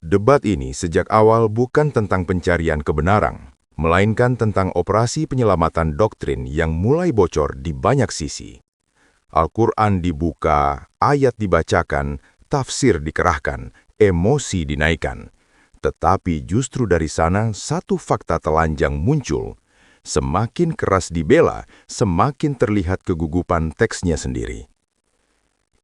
Debat ini sejak awal bukan tentang pencarian kebenaran, melainkan tentang operasi penyelamatan doktrin yang mulai bocor di banyak sisi. Al-Quran dibuka, ayat dibacakan, tafsir dikerahkan, emosi dinaikkan. Tetapi justru dari sana satu fakta telanjang muncul. Semakin keras dibela, semakin terlihat kegugupan teksnya sendiri.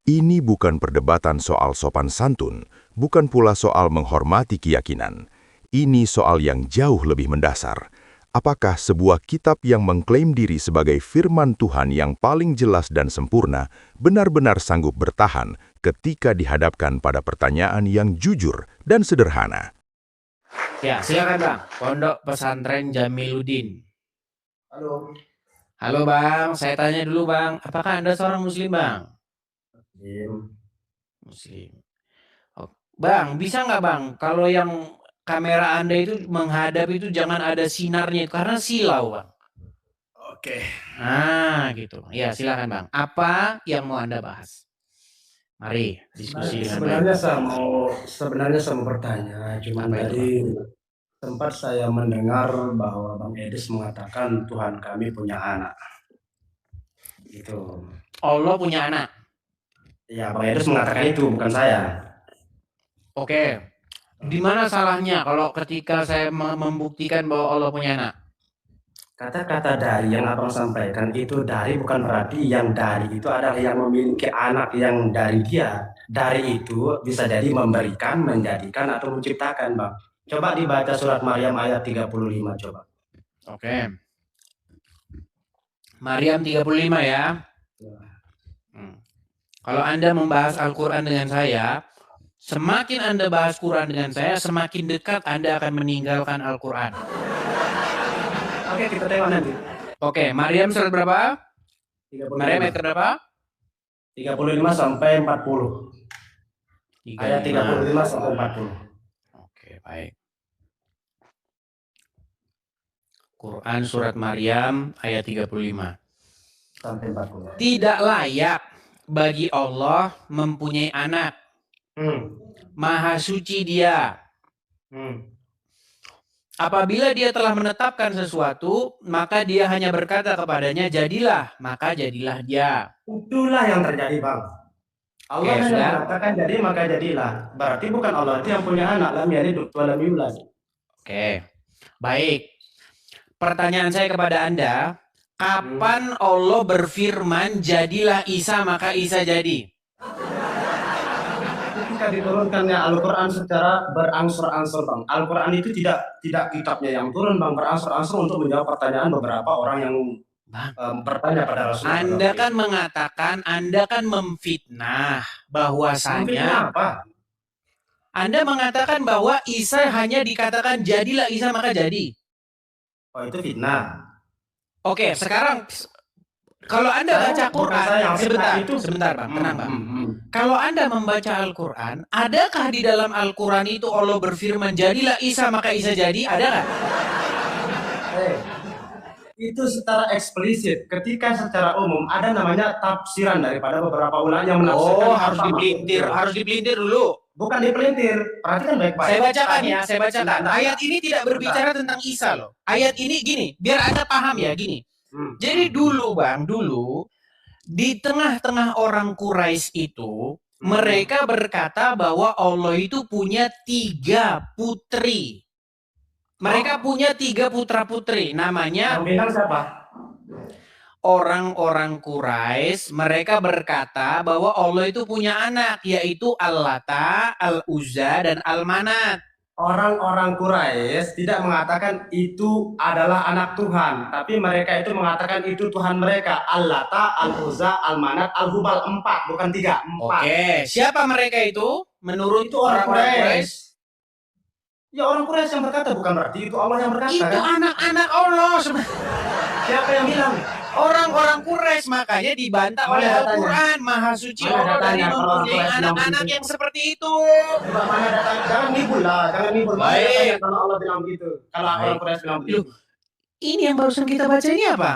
Ini bukan perdebatan soal sopan santun, bukan pula soal menghormati keyakinan. Ini soal yang jauh lebih mendasar. Apakah sebuah kitab yang mengklaim diri sebagai firman Tuhan yang paling jelas dan sempurna benar-benar sanggup bertahan ketika dihadapkan pada pertanyaan yang jujur dan sederhana? Ya, silakan Bang. Pondok Pesantren Jamiluddin. Halo. Halo Bang, saya tanya dulu Bang, apakah Anda seorang Muslim Bang? Muslim. Oh, Bang, bisa nggak Bang, kalau yang kamera Anda itu menghadap itu jangan ada sinarnya karena silau Bang. Oke. Nah, gitu. Ya, silakan Bang. Apa yang mau Anda bahas? Mari diskusi dengan baik. Sebenarnya saya mau bertanya, cuman Apa itu, tadi tempat saya mendengar bahwa Bang Edis mengatakan Tuhan kami punya anak. Itu. Allah punya anak. Ya, Bang Edis mengatakan itu, bukan saya. Oke. Di mana salahnya kalau ketika saya membuktikan bahwa Allah punya anak? Kata-kata dari yang Abang sampaikan itu dari bukan berarti yang dari itu adalah yang memiliki anak yang dari dia. Dari itu bisa jadi memberikan, menjadikan, atau menciptakan, Bang. Coba dibaca surat Maryam ayat 35, coba. Oke. Maryam 35 ya. Kalau Anda membahas Al-Quran dengan saya, semakin Anda bahas Quran dengan saya, semakin dekat Anda akan meninggalkan Al-Quran. Oke, kita tengok nanti. Oke, Maryam surat berapa? 35. Maryam ayat berapa? 35 sampai 40. Ayat 35 sampai 40. Oke, baik. Quran surat Maryam ayat 35. Sampai 40. Tidak layak bagi Allah mempunyai anak. Maha suci Dia. Apabila Dia telah menetapkan sesuatu, maka Dia hanya berkata kepadanya, jadilah, maka jadilah Dia. Itulah yang terjadi, Bang. Allah hanya mengatakan jadi, maka jadilah. Berarti bukan Allah itu yang punya anak, lam yalid wa lam yulad. Oke, baik. Pertanyaan saya kepada Anda, kapan Allah berfirman, jadilah Isa, maka Isa jadi? Ketika diturunkannya Al-Quran secara berangsur-angsur, Bang. Al-Quran itu tidak kitabnya yang turun, Bang, berangsur-angsur untuk menjawab pertanyaan beberapa orang yang bertanya pada Rasulullah. Anda kan mengatakan, Anda kan memfitnah bahwasanya. Memfitnah apa? Anda mengatakan bahwa Isa hanya dikatakan jadilah Isa maka jadi. Oh, itu fitnah. Oke, sekarang kalau Anda baca Quran, sebentar Bang, tenang Bang. Kalau Anda membaca Al-Quran, adakah di dalam Al-Quran itu Allah berfirman, jadilah Isa maka Isa jadi? Ada nggak? Itu secara eksplisit. Ketika secara umum ada namanya tafsiran daripada beberapa ulama yang menafsirkan. Oh, harus dipelintir dulu. Bukan dipelintir, perhatikan baik-baik. Saya bacakan ya, saya bacakan. Ayat ini tidak berbicara tentang Isa loh. Ayat ini gini, biar Anda paham ya, gini. Jadi dulu Bang, di tengah-tengah orang Quraisy itu, mereka berkata bahwa Allah itu punya 3 putri. Mereka punya 3 putra-putri. Namanya, yang bilang siapa? Orang-orang Quraisy, mereka berkata bahwa Allah itu punya anak, yaitu Al-Lata, Al-Uzza, dan Al-Manat. Orang-orang Quraisy tidak mengatakan itu adalah anak Tuhan, tapi mereka itu mengatakan itu Tuhan mereka. Al-Lata, Al-Uzza, Al-Manat, Al-Hubal, 4, bukan 3, 4. Oke, siapa mereka itu? Menurut itu orang Quraisy. Ya, orang Quraisy yang berkata, bukan berarti itu Allah yang berkata. Itu anak-anak Allah. Siapa yang bilang? Orang-orang Quraisy, makanya dibantah oleh Al-Quran. Maha suci Allah dari mempunyai anak-anak yang seperti itu. Mana datang? Jangan nibul lah, jangan nibul. Baik. Kalau Allah bilang begitu, kalau orang Quraisy bilang begitu. Ini yang barusan kita baca ini apa?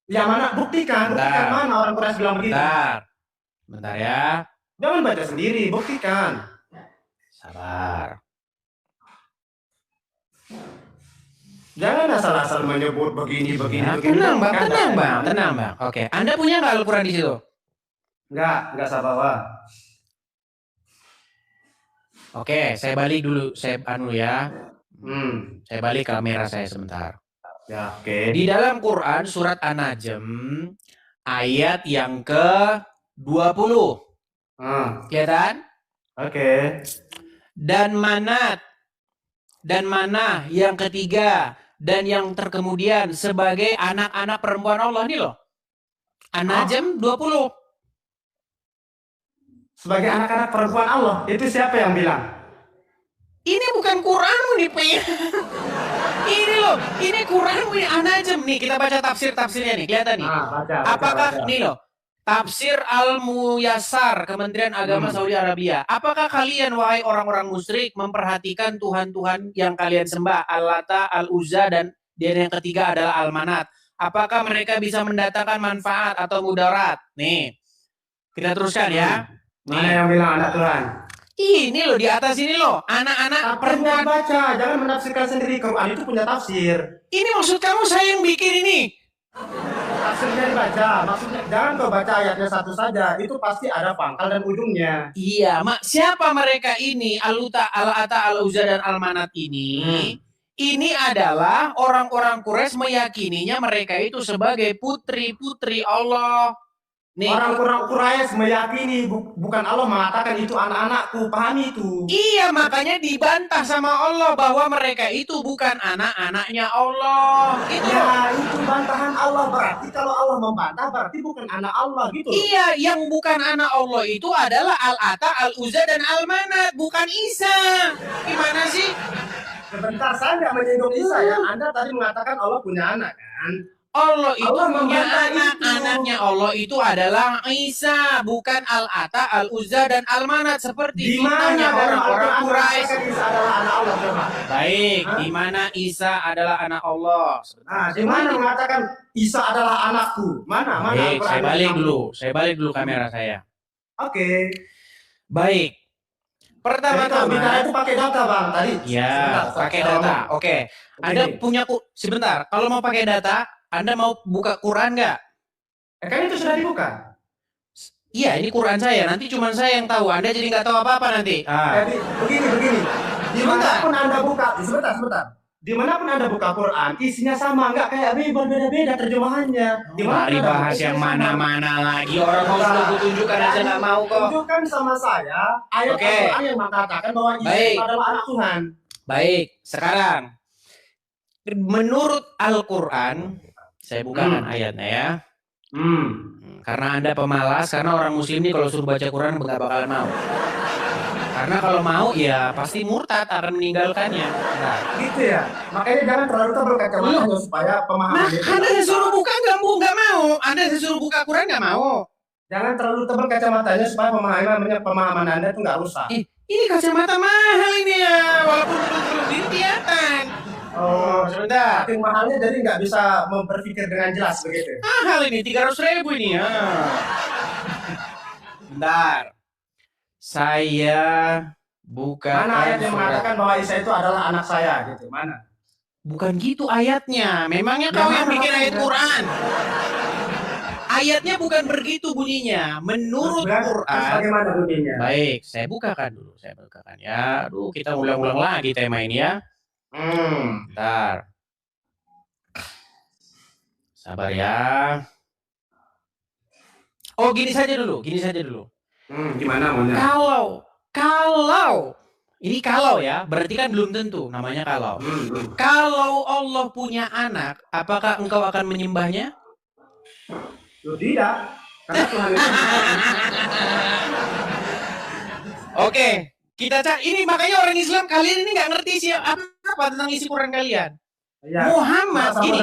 Yang mana? Buktikan mana orang Quraisy bilang begitu. Bentar ya. Jangan baca sendiri, buktikan. Sabar. Jangan asal-asal menyebut begini. Tenang bang, Kan tenang ada bang, yang- tenang bang. Oke, Anda punya nggak Al-Quran di situ? Enggak saya bawa. Oke, saya balik dulu, saya ya. Saya balik kamera saya sebentar. Ya, oke. Di dalam Quran surat An-Najm ayat yang ke-20. Kelihatan? Oke. Dan mana yang ketiga dan yang terkemudian sebagai anak-anak perempuan Allah nih loh. An-Najm 20. Sebagai anak-anak perempuan Allah, itu siapa yang bilang? Ini bukan Quranmu nih, Pak. Ini loh, ini Quranmu nih An-Najm nih. Kita baca tafsirnya nih, kelihatan nih. Apakah nih loh, Tafsir Al-Muyassar Kementerian Agama Saudi Arabia. Apakah kalian wahai orang-orang musyrik memperhatikan Tuhan-Tuhan yang kalian sembah, Al-Lata, Al-Uzza dan yang ketiga adalah Al-Manat? Apakah mereka bisa mendatangkan manfaat atau mudarat? Nih. Kita teruskan ya. Mana yang bilang anak Tuhan? Ini loh di atas ini loh, anak-anak perempuan. Baca, jangan menafsirkan sendiri. Quran itu punya tafsir. Ini maksud kamu saya yang bikin ini? Tafsirnya dibaca, maksudnya jangan kau baca ayatnya satu saja. Itu pasti ada pangkal dan ujungnya. Iya, siapa mereka ini? Al-Uta, Al-Ata, Al-Uzza dan Al-Manat ini? Ini adalah orang-orang Quraisy meyakininya mereka itu sebagai putri-putri Allah. Nih, orang-orang Quraisy meyakini bukan Allah mengatakan itu anak-anakku, pahami itu. Iya, makanya dibantah sama Allah bahwa mereka itu bukan anak-anaknya Allah. Itu ya, itu bantahan Allah, berarti kalau Allah membantah berarti bukan anak Allah gitu. Iya, yang bukan anak Allah itu adalah Al-Ata, Al-Uzza dan Al-Manat, bukan Isa. Gimana sih? Sebentar, saya nggak menyinggung Isa ya. Anda tadi mengatakan Allah punya anak kan? Allah itu Allah punya anak, itu. anaknya Allah itu adalah Isa, bukan Al-Ata, Al-Uzza dan Al-Manat seperti fitnahnya orang-orang Quraisy. Isa adalah anak Allah coba. Baik, di mana Isa adalah anak Allah? Nah, di mana mengatakan Isa adalah anakku? Mana? Baik, saya balik dulu kamera saya. Oke. Baik. Pertama-tama itu pakai data bang tadi. Ya, pakai data. Oke. Anda punya sebentar. Kalau mau pakai data, Anda mau buka Quran nggak? Kan itu sudah dibuka. Iya, ini Quran saya. Nanti cuma saya yang tahu. Anda jadi nggak tahu apa-apa nanti. Jadi begini. Dimanapun Anda buka, sebentar. Dimanapun Anda buka Quran, isinya sama, nggak kayak berbeda-beda terjemahannya. Mari bahas yang mana-mana lagi. Orang mau sudah tunjukkan aja nggak mau kok. Tunjukkan sama saya ayat Al-Quran yang mengatakan bahwa Isa adalah anak Tuhan. Baik, sekarang menurut Al-Quran, saya bukakan ayatnya ya. Karena Anda pemalas, karena orang muslim ini kalau suruh baca Quran nggak bakalan mau. Karena kalau mau ya pasti murtad akan meninggalkannya. Nah. Gitu ya. Makanya jangan terlalu tebal kacamata supaya pemahaman. Anda saya suruh buka nggak mau. Anda saya suruh buka Quran nggak mau. Jangan terlalu tebal kacamatanya supaya pemahaman Anda tuh nggak rusak. Ini kacamata mahal ini ya, walaupun belum kelihatan. Oh, sebentar. Saking mahalnya jadi nggak bisa berpikir dengan jelas begitu. Mahal ini 300.000 ini ya. Bentar. Saya buka. Mana ayat yang mengatakan bahwa Isa itu adalah anak saya gitu? Mana? Bukan gitu ayatnya. Memangnya kau yang bikin ayat Quran? Ayatnya bukan begitu bunyinya. Menurut Quran. Bagaimana bunyinya? Baik, saya bukakan dulu. Saya bukakan ya. Aduh, kita ulang-ulang lagi tema ini ya. Bentar. Sabar ya. Oh, gini saja dulu. Gimana maunya? Kalau ini kalau ya, berarti kan belum tentu namanya kalau. Kalau Allah punya anak, apakah engkau akan menyembahnya? Tidak. Karena Tuhan itu. Oke, kita cari ini makanya orang Islam kalian ini nggak ngerti sih apa tentang isi Quran kalian. Ya. Muhammad ini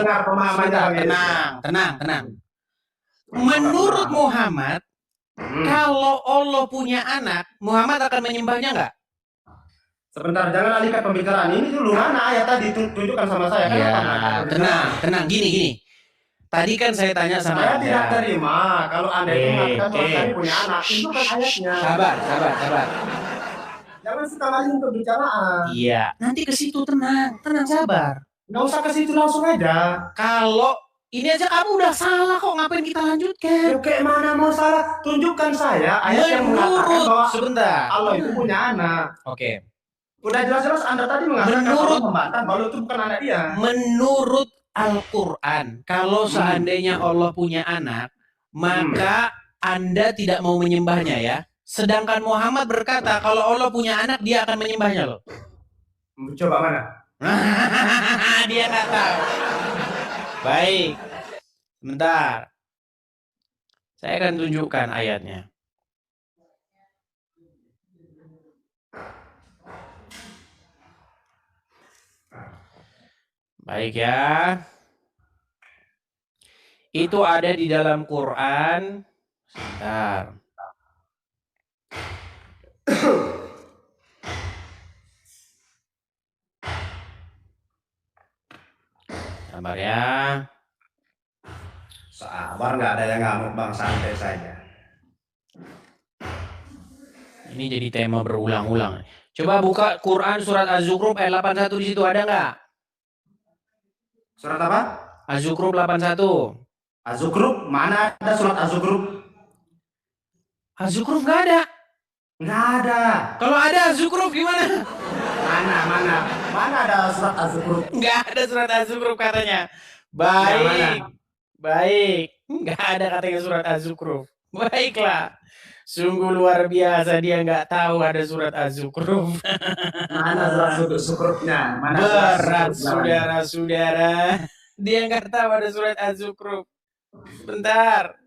tenang. Menurut Muhammad, kalau Allah punya anak, Muhammad akan menyembahnya nggak? Sebentar, jangan alihkan pembicaraan ini dulu. Mana ayat tadi tunjukkan sama saya? Ya, tenang. Gini. Tadi kan saya tanya sama Anda. Saya tidak terima kalau Anda itu mengatakan bahwa saya punya anak. Tunjukkan ayatnya. Sabar. Jangan suka ngalih pembicaraan. Iya, nanti ke situ tenang sabar. Nggak usah ke situ, langsung aja. Kalau ini aja kamu udah salah kok, ngapain kita lanjutkan? Ya, kayak mana mau salah? Tunjukkan saya ayat yang mengatakan Menurut bahwa sebentar. Allah itu punya anak. Oke. Udah jelas-jelas Anda tadi mengatakan Menurut- Allah membantah bahwa itu bukan anak dia. Menurut Al-Quran, kalau seandainya Allah punya anak, maka Anda tidak mau menyembahnya ya. Sedangkan Muhammad berkata kalau Allah punya anak, dia akan menyembahnya loh. Coba mana? Dia nggak tahu. Baik, sebentar. Saya akan tunjukkan ayatnya. Baik ya. Itu ada di dalam Quran. Sebentar. Sabar ya. Sabar, nggak ada yang ngamuk bang, santai saja. Ini jadi tema berulang-ulang. Coba buka Quran surat Az-Zukhruf ayat 81 di situ ada nggak? Surat apa? Az-Zukhruf 81. Az-Zukhruf, mana ada surat Az-Zukhruf? Az-Zukhruf nggak ada. Nggak ada. Kalau ada Az-Zukhruf gimana? Mana ada surat Az-Zukhruf? Nggak ada surat Az-Zukhruf katanya. Baik. Baik. Nggak ada katanya surat Az-Zukhruf. Baiklah. Sungguh luar biasa dia nggak tahu ada surat Az-Zukhruf. Mana surat Az-Zukhrufnya? Mana Berat surat saudara-saudara. Dia nggak tahu ada surat Az-Zukhruf. Sebentar.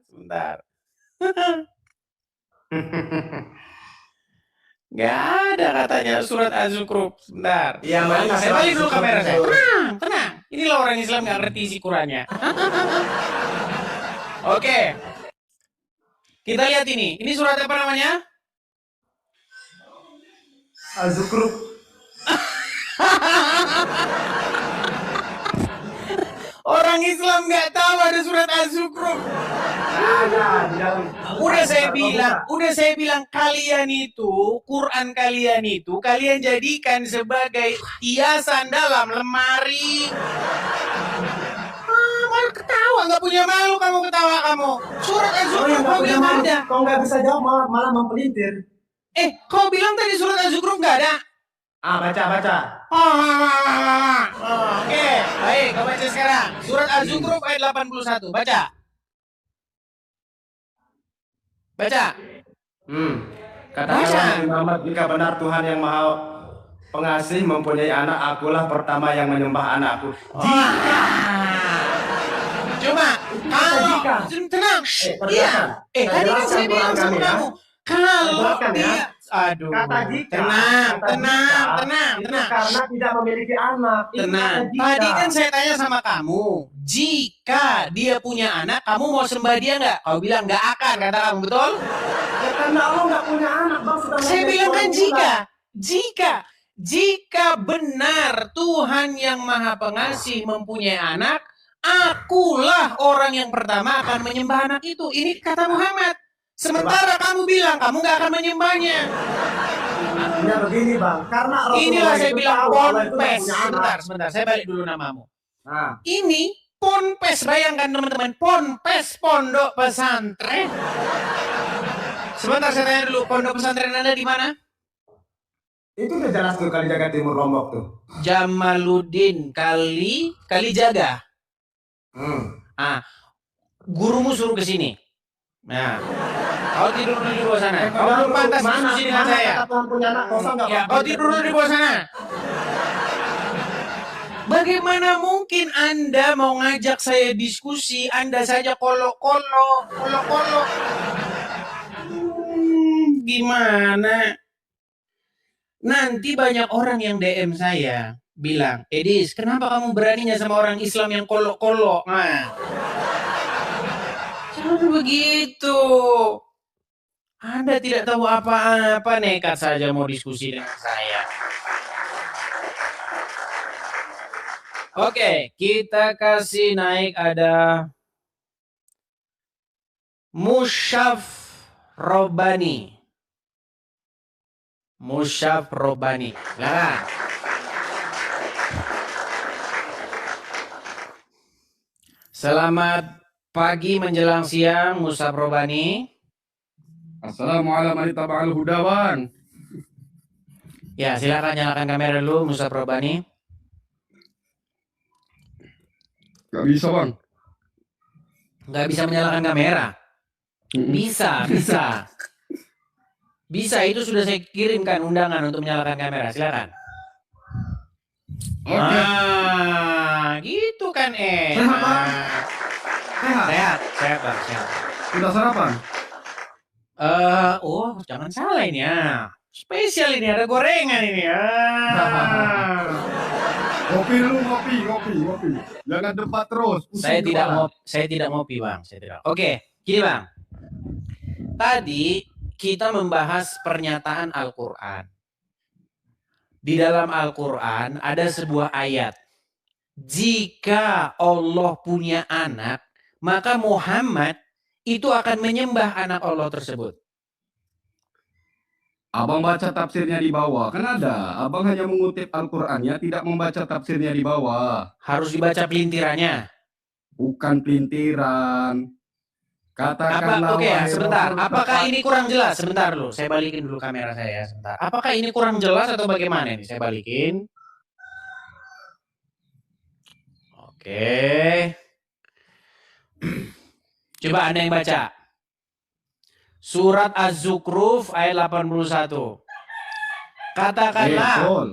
Nggak ada katanya surat Az-Zukhruf. Sebentar. Iya, mana Saya surat balik dulu Az-Zukhruf kamera saya. itu? Tenang. Inilah orang Islam nggak ngerti isi Qurannya. Oke. Kita lihat ini. Ini surat apa namanya? Az-Zukhruf. Orang Islam nggak tahu ada surat Az-Zukhruf. Udah saya bilang kalian itu, Quran kalian itu, kalian jadikan sebagai hiasan dalam lemari. Malah ketawa, nggak punya malu kamu ketawa kamu. Surat Az-Zukhruf kau bilang ada. Kau nggak bisa jawab, malah mempelintir. Kau bilang tadi surat Az-Zukhruf nggak ada. Baca. Oke, baik, kau baca sekarang. Surat Az-Zukhruf ayat 81, baca. Katakanlah Muhammad, jika benar Tuhan yang Maha Pengasih mempunyai anak, akulah pertama yang menyembah anakku. Coba, kalau tenang. Iya. Tadi kan saya bilang sama kamu, kalau dia, aduh, tenang. Karena tidak memiliki anak. Tenang. Tadi kan saya tanya sama kamu, jika dia punya anak, kamu mau sembah dia nggak? Kau bilang nggak akan, kata kamu, betul? Ya, karena Allah nggak punya anak, bang. Saya bilang kan jika benar Tuhan yang Maha Pengasih mempunyai anak, akulah orang yang pertama akan menyembah anak itu. Ini kata Muhammad. Sementara kamu bilang kamu nggak akan menyembahnya. Ya begini bang, karena Rasulullah Inilah saya itu bilang tahu Allah itu nggak ponpes. punya anak. Sebentar, saya balik dulu namamu. Nah, Ini ponpes, bayangkan teman-teman, ponpes pondok pesantren. Sebentar saya tanya dulu, pondok pesantren Anda di mana? itu udah jelas tuh Kalijaga Timur Lombok tuh. Jamaluddin Kalijaga. Gurumu suruh ke sini. Nah, kau tidur dulu di bawah sana. Kau belum pantas diskusi dengan saya. Ya, kau tidur dulu di bawah sana. Bagaimana mungkin Anda mau ngajak saya diskusi, Anda saja kolok-kolok. Gimana? Nanti banyak orang yang DM saya bilang, Edis, kenapa kamu beraninya sama orang Islam yang kolok-kolok? Nah, jangan begitu. Anda tidak tahu apa-apa, nekat saja mau diskusi dengan saya. Oke, kita kasih naik ada Mushaf Robani. Nah. Selamat pagi menjelang siang, Musab Robani. Assalamualaikum warahmatullahi wabarakatuh. Ya, silakan nyalakan kamera dulu, Musab Robani. Gak bisa, Bang. Nggak bisa menyalakan kamera. Bisa. Bisa, itu sudah saya kirimkan undangan untuk menyalakan kamera. Silakan. Oke. Gitu kan Sehat, Bang? Sehat, Bang, sehat. Sudah sarapan? Jangan salah ini ya. Spesial ini, ada gorengan ini ya. Kopi dulu, kopi. Jangan debat terus. Saya tidak ngopi, Bang. Oke, gini, Bang. Tadi kita membahas pernyataan Al-Qur'an. Di dalam Al-Qur'an ada sebuah ayat. Jika Allah punya anak, maka Muhammad itu akan menyembah anak Allah tersebut. Abang baca tafsirnya di bawah. Kan ada. Abang hanya mengutip Al-Qur'annya, tidak membaca tafsirnya di bawah. Harus dibaca pelintirannya. Bukan pelintiran. Katakanlah. Oke ya, wahai sebentar. Rasul, Apakah ini kurang jelas? Sebentar dulu. Saya balikin dulu kamera saya sebentar. Apakah ini kurang jelas atau bagaimana nih? Saya balikin. Oke. Coba Anda yang baca. Surat Az-Zukhruf ayat 81. Katakanlah. Betul.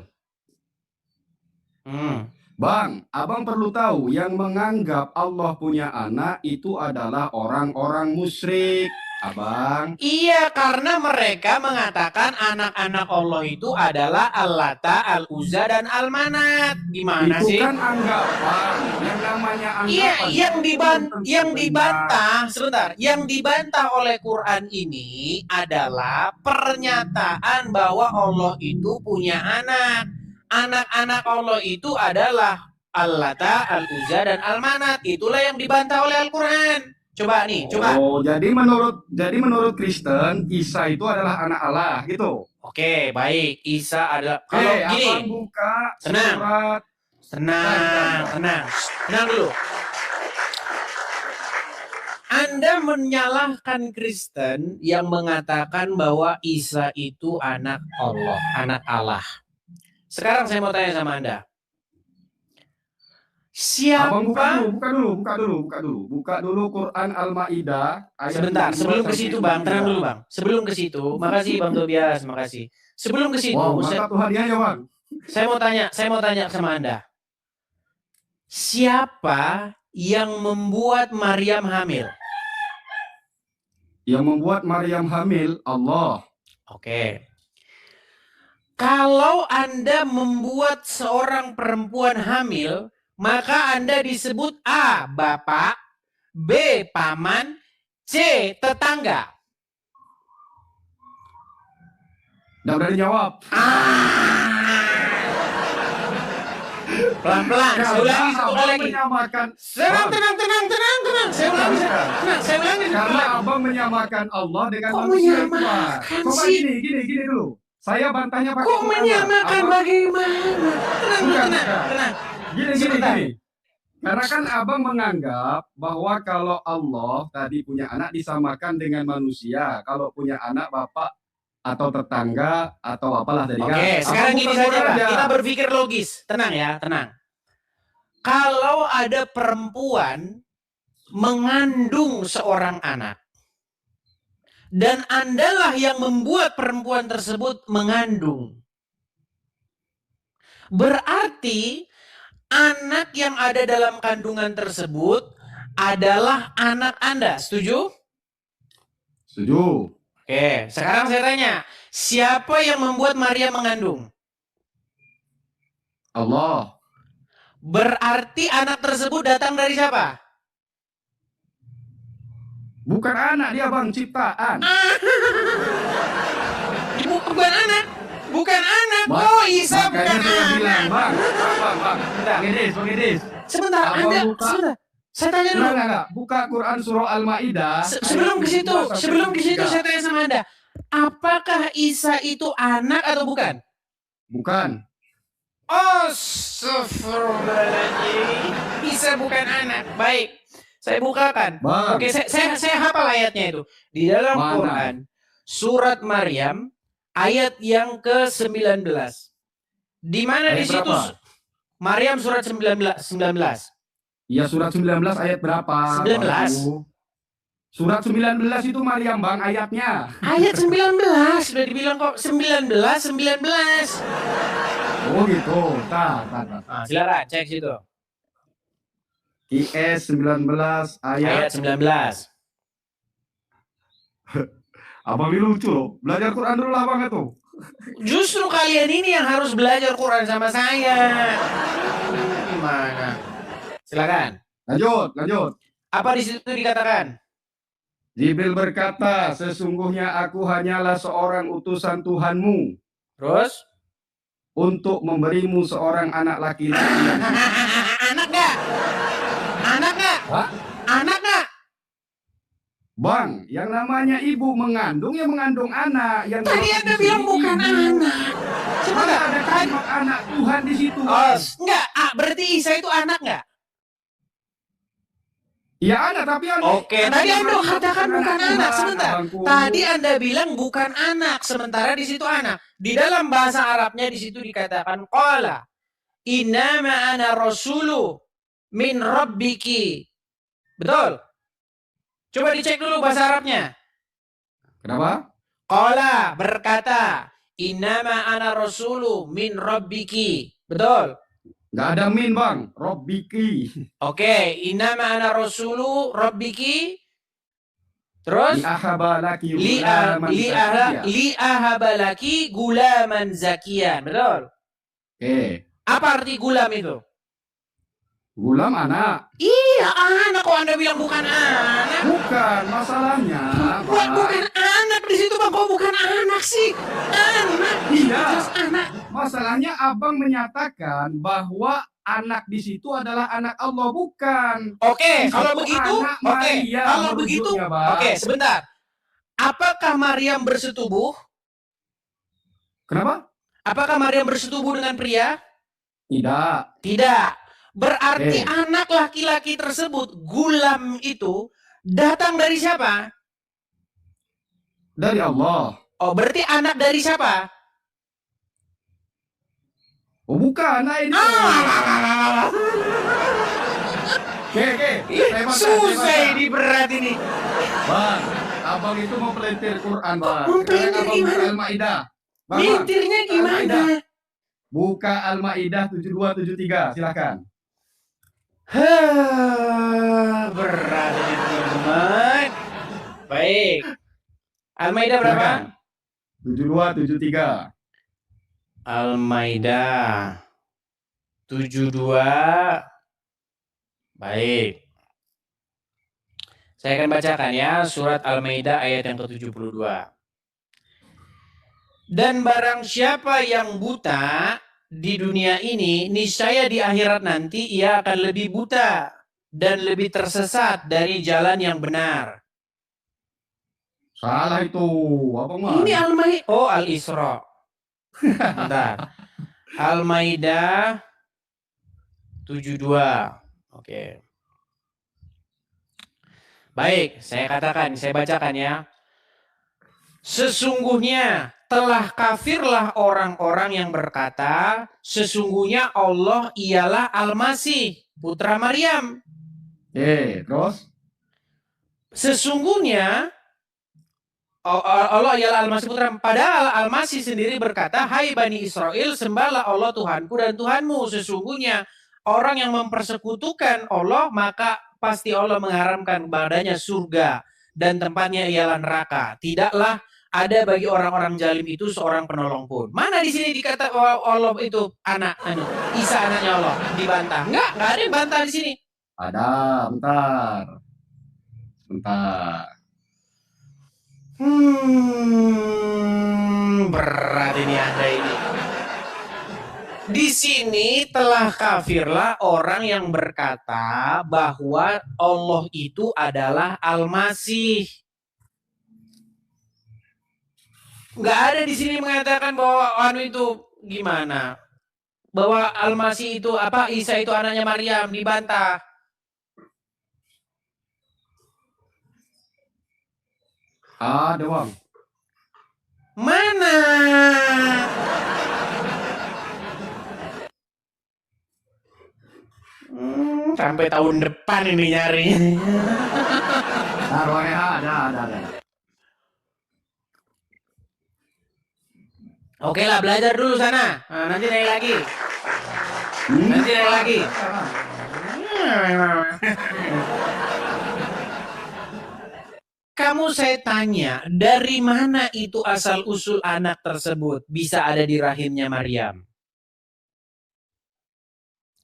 Hmm. Bang, abang perlu tahu yang menganggap Allah punya anak itu adalah orang-orang musyrik, abang. Iya, karena mereka mengatakan anak-anak Allah itu adalah Al-Lata, Al-Uzza, dan Al-Manat. Gimana Itu sih? kan anggapan, yang namanya anggapan. Iya, yang tentu dibantah, sebentar, yang dibantah oleh Quran ini adalah pernyataan bahwa Allah itu punya anak. Anak-anak Allah itu adalah Al-Lata, Al-Uzza, dan Al-Manat. Itulah yang dibantah oleh Al-Quran. Coba nih, coba. Oh, jadi menurut Kristen, Isa itu adalah anak Allah, gitu. Oke, baik. Isa adalah kalau gini. Abang buka Tenang. surat. Tenang dulu. Anda menyalahkan Kristen yang mengatakan bahwa Isa itu anak Allah, anak Allah. Sekarang saya mau tanya sama Anda. Siapa? Abang buka dulu Quran Al-Maidah. Sebentar, sebelum ke situ Bang, tenang dulu Bang. Sebelum ke situ, makasih Bang Tobias, makasih. Sebelum ke situ, Wow, mantap tuh hadiahnya, Bang. saya mau tanya sama Anda. Siapa yang membuat Maryam hamil? Yang membuat Maryam hamil, Allah. Oke. Kalau Anda membuat seorang perempuan hamil, maka Anda disebut A. Bapak, B. Paman, C. Tetangga. Nggak berani jawab. Pelan-pelan, saya ulangi satu kali lagi. Menyamakan. Tenang. Saya ulangi. Karena abang menyamakan Allah dengan Kok manusia. menyamakan Coba sih? gini dulu. Saya bantahnya pakai Kok Quran. menyamakan Abang- bagaimana? Tenang. Gini. Karena kan abang menganggap bahwa kalau Allah tadi punya anak disamakan dengan manusia. Kalau punya anak bapak atau tetangga atau apalah dari Oke, sekarang gini saja Bang. Kita berpikir logis. Tenang ya, tenang. Kalau ada perempuan mengandung seorang anak, dan Andalah yang membuat perempuan tersebut mengandung, berarti anak yang ada dalam kandungan tersebut adalah anak Anda. Setuju? Setuju. Oke, sekarang saya tanya, siapa yang membuat Maria mengandung? Allah. Berarti anak tersebut datang dari siapa? Bukan anak dia, Bang, ciptaan. Bukan anak. Bang, Oh, Isa makanya bukan saya anak. bilang, Bang. Bang Edis. Sebentar, Abang Anda, buka. sebentar. Saya tanya dulu. Enggak. Buka Quran surah Al-Maidah. Sebelum ke situ, saya tanya sama Anda. Apakah Isa itu anak atau bukan? Bukan. Astagfirullahaladzim. Isa bukan anak. Baik. Saya bukakan. Bang. Oke, saya hafal ayatnya itu. Di dalam Mana? Quran, surat Maryam, ayat yang ke-19. Di mana di Ayat situ? berapa? Maryam surat 19. Iya, surat 19 ayat berapa? 19. Baru. Surat 19 itu Maryam, Bang, ayatnya. Ayat 19 sudah dibilang kok 19. Oh gitu. Tah. Nah, silakan cek situ. IS 19 Ayat ayat 19. Abang ini lucu loh. Belajar Quran dulu lah, Bang, itu. Justru kalian ini yang harus belajar Quran sama saya. Gimana? Silakan. Lanjut. Apa di situ dikatakan? Jibril berkata, sesungguhnya aku hanyalah seorang utusan Tuhanmu Terus? untuk memberimu seorang anak laki-laki. Anak nggak? Hah? Anak nggak? Bang, yang namanya ibu mengandung ya mengandung anak. Yang Tadi Anda bilang bukan anak. Mana ada kalimat anak Tuhan di situ? Oh, enggak. Berarti Isa itu anak nggak? Ya anak, tapi anak. Oke, tadi Anda katakan bukan anak. Sebentar. Tadi Anda bilang bukan anak, sementara di situ anak. Di dalam bahasa Arabnya di situ dikatakan qala innama ana rasulu min rabbiki. Betul? Coba dicek dulu bahasa Arabnya. Kenapa? Qala berkata, innama ana rasulu min rabbiki. Betul? Nggak ada min, Bang. Robbiki. Oke, innama ana rasulu rabbiki. Terus? Li'ahabalaki Li'ahabalaki gulaman zakian. Betul? Oke. Apa arti gulam itu? Gulam anak. Iya, anak. Kok Anda bilang bukan anak? Bukan, masalahnya. Bukan anak di situ, Bang. Kok bukan anak sih? Anak. Iya. Jelas anak. Masalahnya abang menyatakan bahwa anak di situ adalah anak Allah, bukan. Oke, Di kalau situ begitu, anak oke. Maria Kalau begitu, merujuknya, Bang. oke, sebentar. Apakah Maryam bersetubuh? Kenapa? Apakah Maryam bersetubuh dengan pria? Tidak. Tidak. Berarti Eh. anak laki-laki tersebut, gulam itu, datang dari siapa? Dari Allah. Oh, berarti anak dari siapa? Oh, bukan. Nah, ini. Oke. Susah ini, berat ini. Bang, abang itu mau pelintir Quran, Bang. Mau pelintir Sekarang abang buka gimana? Al-Maidah. Bang, Mintirnya gimana? buka Al-Maidah 7273, silakan. Berat ini, teman-teman. Baik. Al-Maidah berapa? 7273. Al-Maidah 72. Baik. Saya akan bacakan ya surat Al-Maidah ayat yang ke-72. Dan barang siapa yang buta di dunia ini, niscaya di akhirat nanti ia akan lebih buta dan lebih tersesat dari jalan yang benar. Salah itu. Abang mah. Ini Al-Maidah. Oh, Al-Isra. Bentar. Al-Maidah 72. Oke. Baik, saya bacakan ya. Sesungguhnya telah kafirlah orang-orang yang berkata, sesungguhnya Allah ialah Al-Masih, putra Maryam. Terus? Sesungguhnya Allah ialah Al-Masih putra. Padahal Al-Masih sendiri berkata, hai Bani Israel, sembahlah Allah Tuhanku dan Tuhanmu. Sesungguhnya orang yang mempersekutukan Allah, maka pasti Allah mengharamkan badannya surga dan tempatnya ialah neraka. Tidaklah ada bagi orang-orang zalim itu seorang penolong pun. Mana di sini dikata Allah itu anak, Isa anaknya Allah, dibantah? Enggak ada yang bantah di sini. Ada, bentar. Berat ini Anda ini. Di sini telah kafirlah orang yang berkata bahwa Allah itu adalah Al-Masih. Nggak ada di sini mengatakan bahwa itu gimana? Bahwa Al-Masih itu Isa itu anaknya Maryam, dibantah. Ada bang. Mana? Sampai tahun depan ini nyari. Taruhannya ada. Oke lah, belajar dulu sana. Nah, nanti naik lagi. Nanti naik lagi. Kamu saya tanya, dari mana itu asal-usul anak tersebut bisa ada di rahimnya Maryam?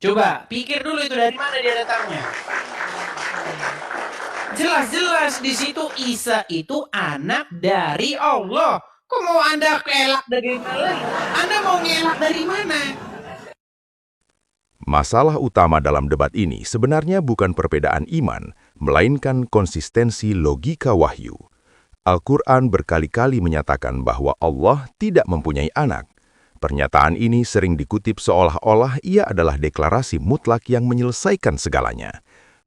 Coba, pikir dulu itu dari mana dia datangnya. Jelas-jelas di situ Isa itu anak dari Allah. Kok mau Anda kelak dari mana? Anda mau ngelak dari mana? Masalah utama dalam debat ini sebenarnya bukan perbedaan iman, melainkan konsistensi logika wahyu. Al-Quran berkali-kali menyatakan bahwa Allah tidak mempunyai anak. Pernyataan ini sering dikutip seolah-olah ia adalah deklarasi mutlak yang menyelesaikan segalanya.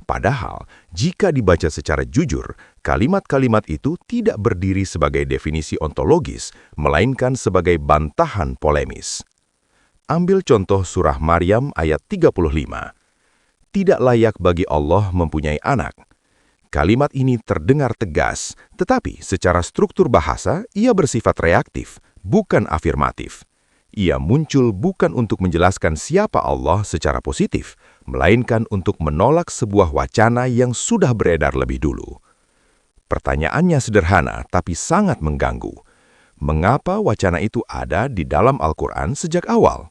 Padahal, jika dibaca secara jujur, kalimat-kalimat itu tidak berdiri sebagai definisi ontologis, melainkan sebagai bantahan polemis. Ambil contoh surah Maryam ayat 35. Tidak layak bagi Allah mempunyai anak. Kalimat ini terdengar tegas, tetapi secara struktur bahasa ia bersifat reaktif, bukan afirmatif. Ia muncul bukan untuk menjelaskan siapa Allah secara positif, melainkan untuk menolak sebuah wacana yang sudah beredar lebih dulu. Pertanyaannya sederhana tapi sangat mengganggu. Mengapa wacana itu ada di dalam Al-Quran sejak awal?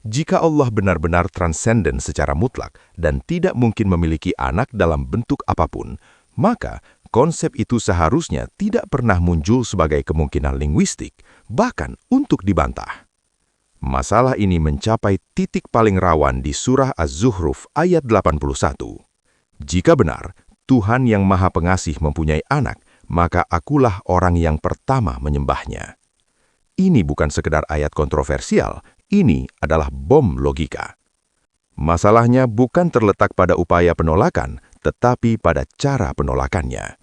Jika Allah benar-benar transenden secara mutlak dan tidak mungkin memiliki anak dalam bentuk apapun, maka konsep itu seharusnya tidak pernah muncul sebagai kemungkinan linguistik, bahkan untuk dibantah. Masalah ini mencapai titik paling rawan di surah Az-Zuhruf ayat 81. Jika benar, Tuhan yang Maha Pengasih mempunyai anak, maka akulah orang yang pertama menyembahnya. Ini bukan sekedar ayat kontroversial, ini adalah bom logika. Masalahnya bukan terletak pada upaya penolakan, tetapi pada cara penolakannya.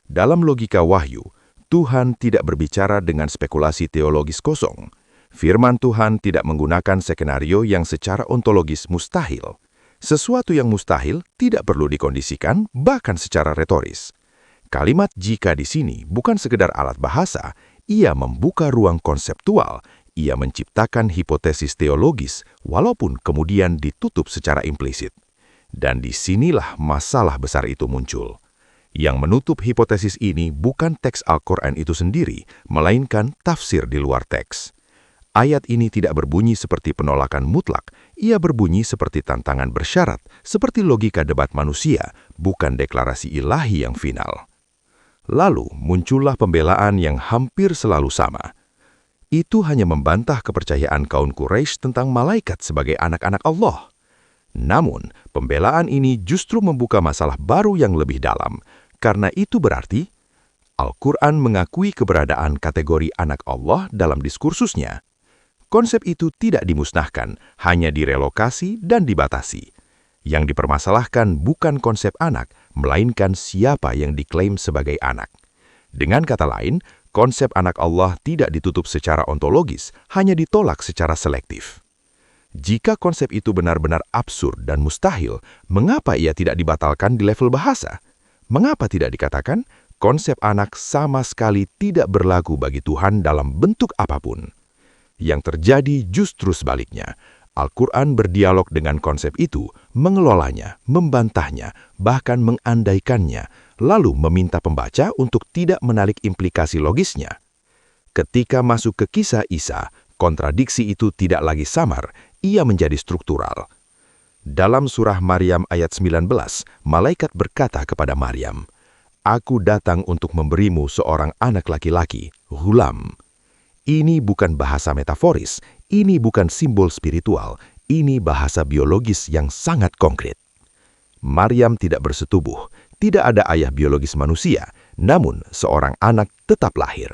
Dalam logika wahyu, Tuhan tidak berbicara dengan spekulasi teologis kosong. Firman Tuhan tidak menggunakan skenario yang secara ontologis mustahil. Sesuatu yang mustahil tidak perlu dikondisikan, bahkan secara retoris. Kalimat jika di sini bukan sekedar alat bahasa, ia membuka ruang konseptual, ia menciptakan hipotesis teologis, walaupun kemudian ditutup secara implisit. Dan disinilah masalah besar itu muncul. Yang menutup hipotesis ini bukan teks Al-Quran itu sendiri, melainkan tafsir di luar teks. Ayat ini tidak berbunyi seperti penolakan mutlak, ia berbunyi seperti tantangan bersyarat, seperti logika debat manusia, bukan deklarasi ilahi yang final. Lalu muncullah pembelaan yang hampir selalu sama. Itu hanya membantah kepercayaan kaum Quraisy tentang malaikat sebagai anak-anak Allah. Namun, pembelaan ini justru membuka masalah baru yang lebih dalam, karena itu berarti Al-Quran mengakui keberadaan kategori anak Allah dalam diskursusnya. Konsep itu tidak dimusnahkan, hanya direlokasi dan dibatasi. Yang dipermasalahkan bukan konsep anak, melainkan siapa yang diklaim sebagai anak. Dengan kata lain, konsep anak Allah tidak ditutup secara ontologis, hanya ditolak secara selektif. Jika konsep itu benar-benar absurd dan mustahil, mengapa ia tidak dibatalkan di level bahasa? Mengapa tidak dikatakan konsep anak sama sekali tidak berlaku bagi Tuhan dalam bentuk apapun? Yang terjadi justru sebaliknya. Al-Quran berdialog dengan konsep itu, mengelolanya, membantahnya, bahkan mengandaikannya, lalu meminta pembaca untuk tidak menarik implikasi logisnya. Ketika masuk ke kisah Isa, kontradiksi itu tidak lagi samar, ia menjadi struktural. Dalam surah Maryam ayat 19, malaikat berkata kepada Maryam, "Aku datang untuk memberimu seorang anak laki-laki, Ghulam." Ini bukan bahasa metaforis, ini bukan simbol spiritual, ini bahasa biologis yang sangat konkret. Maryam tidak bersetubuh, tidak ada ayah biologis manusia, namun seorang anak tetap lahir.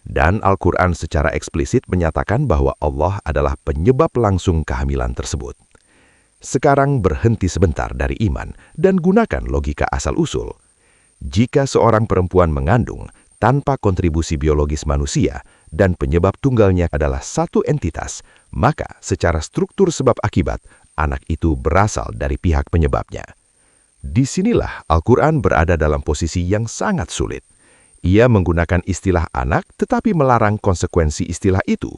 Dan Al-Quran secara eksplisit menyatakan bahwa Allah adalah penyebab langsung kehamilan tersebut. Sekarang berhenti sebentar dari iman dan gunakan logika asal-usul. Jika seorang perempuan mengandung, tanpa kontribusi biologis manusia dan penyebab tunggalnya adalah satu entitas, maka secara struktur sebab akibat, anak itu berasal dari pihak penyebabnya. Disinilah Al-Quran berada dalam posisi yang sangat sulit. Ia menggunakan istilah anak tetapi melarang konsekuensi istilah itu.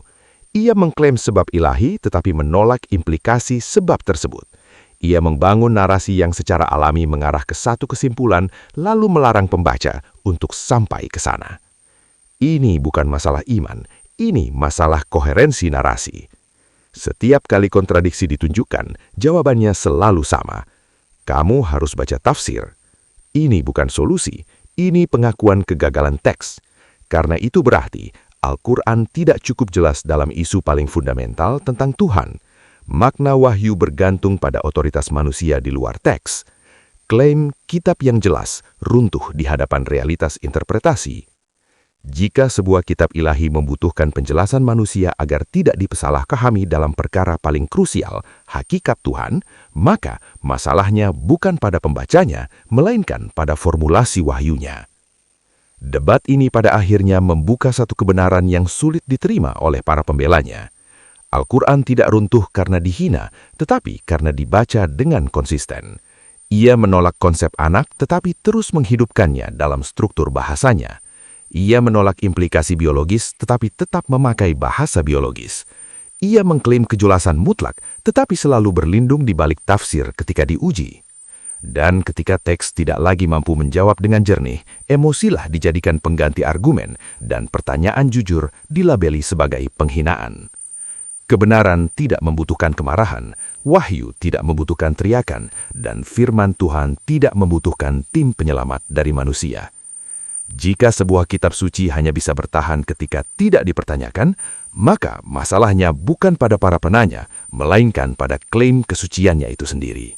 Ia mengklaim sebab ilahi tetapi menolak implikasi sebab tersebut. Ia membangun narasi yang secara alami mengarah ke satu kesimpulan lalu melarang pembaca untuk sampai ke sana. Ini bukan masalah iman, ini masalah koherensi narasi. Setiap kali kontradiksi ditunjukkan, jawabannya selalu sama. Kamu harus baca tafsir. Ini bukan solusi, ini pengakuan kegagalan teks. Karena itu berarti Al-Quran tidak cukup jelas dalam isu paling fundamental tentang Tuhan. Makna wahyu bergantung pada otoritas manusia di luar teks. Klaim kitab yang jelas runtuh di hadapan realitas interpretasi. Jika sebuah kitab ilahi membutuhkan penjelasan manusia agar tidak disalahpahami dalam perkara paling krusial, hakikat Tuhan, maka masalahnya bukan pada pembacanya, melainkan pada formulasi wahyunya. Debat ini pada akhirnya membuka satu kebenaran yang sulit diterima oleh para pembelanya. Al-Quran tidak runtuh karena dihina, tetapi karena dibaca dengan konsisten. Ia menolak konsep anak tetapi terus menghidupkannya dalam struktur bahasanya. Ia menolak implikasi biologis tetapi tetap memakai bahasa biologis. Ia mengklaim kejelasan mutlak tetapi selalu berlindung di balik tafsir ketika diuji. Dan ketika teks tidak lagi mampu menjawab dengan jernih, emosilah dijadikan pengganti argumen dan pertanyaan jujur dilabeli sebagai penghinaan. Kebenaran tidak membutuhkan kemarahan, wahyu tidak membutuhkan teriakan, dan firman Tuhan tidak membutuhkan tim penyelamat dari manusia. Jika sebuah kitab suci hanya bisa bertahan ketika tidak dipertanyakan, maka masalahnya bukan pada para penanya, melainkan pada klaim kesuciannya itu sendiri.